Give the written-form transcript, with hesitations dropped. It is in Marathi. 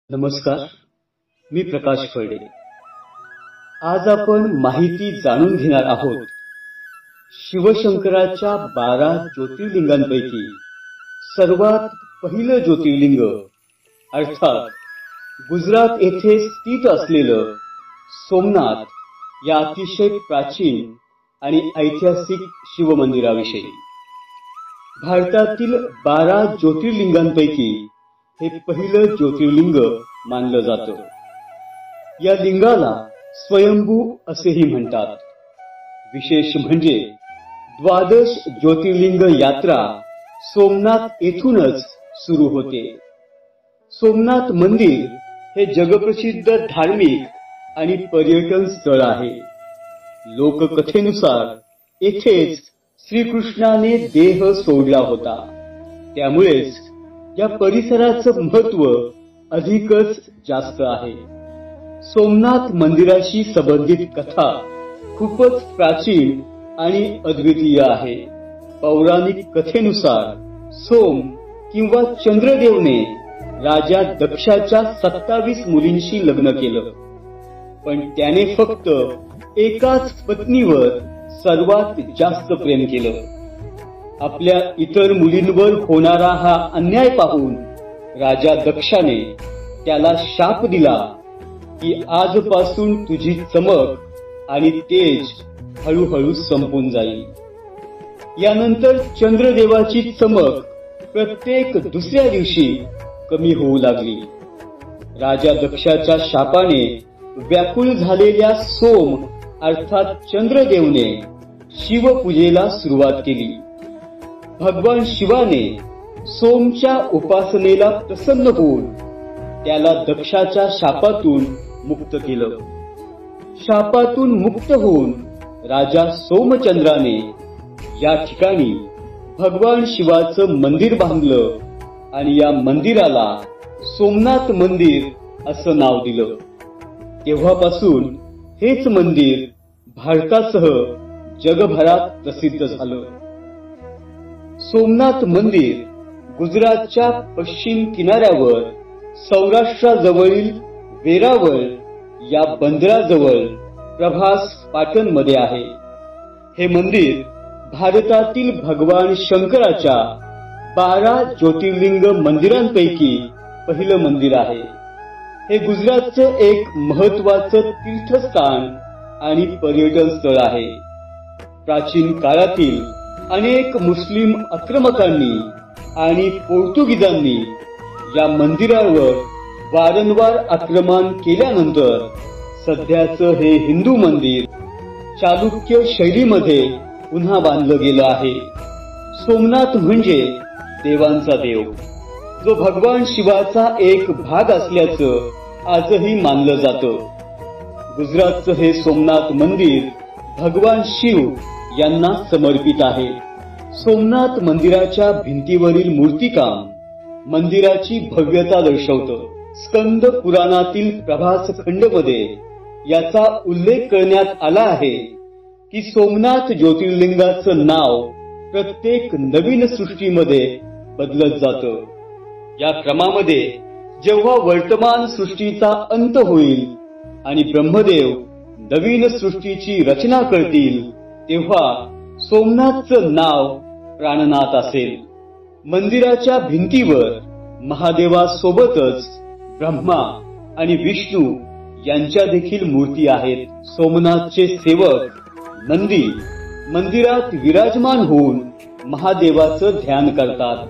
नमस्कार, मी प्रकाश फळडे। आज आपण माहिती जाणून घेणार आहोत शिवशंकराच्या 12 ज्योतिर्लिंगांपैकी सर्वात पहिलं ज्योतिर्लिंग अर्थात गुजरात येथे स्थित असलेलं सोमनाथ या अतिशय प्राचीन आणि ऐतिहासिक शिवमंदिराविषयी। भारतातील 12 ज्योतिर्लिंगांपैकी हे पहिलं ज्योतिर्लिंग मानलं जातं। या लिंगाला स्वयंभू असेही म्हणतात। विशेष म्हणजे 12 ज्योतिर्लिंग यात्रा सोमनाथ येथूनच सुरू होते। सोमनाथ मंदिर हे जगप्रसिद्ध धार्मिक आणि पर्यटन स्थळ आहे। लोककथेनुसार येथेच श्रीकृष्णाने देह सोडला होता, त्यामुळेच या परिसराचं महत्त्व अधिकच जास्त आहे। सोमनाथ मंदिराशी संबंधित कथा खूपच प्राचीन आणि अद्वितीय आहे। पौराणिक कथेनुसार सोम किंवा चंद्रदेवने राजा दक्षाच्या 27 मुलींशी लग्न केलं, पण त्याने फक्त एकाच पत्नीवर सर्वात जास्त प्रेम केलं। आपल्या इतर मुलींवर होणारा हा अन्याय पाहून राजा दक्षाने त्याला शाप दिला की आजपासून तुझी चमक आणि तेज हळूहळू संपून जाईल। यानंतर चंद्रदेवाची चमक प्रत्येक दुसऱ्या दिवशी कमी होऊ लागली। राजा दक्षाच्या शापाने व्याकुळ झालेल्या सोम अर्थात चंद्रदेवने शिवपूजेला सुरुवात केली। भगवान शिवाने सोमच्या उपासनेला प्रसन्न होऊन त्याला दक्षाच्या शापातून मुक्त केलं। शापातून मुक्त होऊन राजा सोमचंद्राने या ठिकाणी भगवान शिवाचं मंदिर बांधलं आणि या मंदिराला सोमनाथ मंदिर असं नाव दिलं। तेव्हापासून हेच मंदिर भारतासह जगभरात प्रसिद्ध झालं। सोमनाथ मंदिर गुजरातच्या पश्चिम किनाऱ्यावर सौराष्ट्राजवळील वेरावळ या बंदराजवळ प्रभास पाटण मध्ये आहे। हे मंदिर भारतातील भगवान शंकराच्या 12 ज्योतिर्लिंग मंदिरांपैकी पहिलं मंदिर आहे। हे गुजरातचं एक महत्त्वाचं तीर्थस्थान आणि पर्यटन स्थळ आहे। प्राचीन काळातील अनेक मुस्लिम आक्रमकांनी आणि पोर्तुगीजांनी या मंदिरावर वारंवार आक्रमण केल्यानंतर सध्याचं हे हिंदू मंदिर चालुक्य शैलीमध्ये पुन्हा बांधलं गेलं आहे। सोमनाथ म्हणजे देवांचा देव, जो भगवान शिवाचा एक भाग असल्याचं आजही मानलं जातं। गुजरातचं हे सोमनाथ मंदिर भगवान शिव यांना समर्पित आहे। सोमनाथ मंदिराच्या भिंतीवरील मूर्तिकाम मंदिराची भव्यता दर्शवतं। स्कंद पुराणातील प्रभास खंडमध्ये याचा उल्लेख करण्यात आला आहे की सोमनाथ ज्योतिर्लिंगाचं नाव प्रत्येक नवीन सृष्टीमध्ये बदलत जातं। या क्रमामध्ये जेव्हा वर्तमान सृष्टीचा अंत होईल आणि ब्रह्मदेव नवीन सृष्टीची रचना करतील, तेव्हा सोमनाथचं नाव प्राणनाथ असेल। मंदिराच्या भिंतीवर महादेवासोबतच ब्रह्मा आणि विष्णू यांच्या देखील मूर्ती आहेत। सोमनाथचे सेवक नंदी मंदिरात विराजमान होऊन महादेवाचं ध्यान करतात।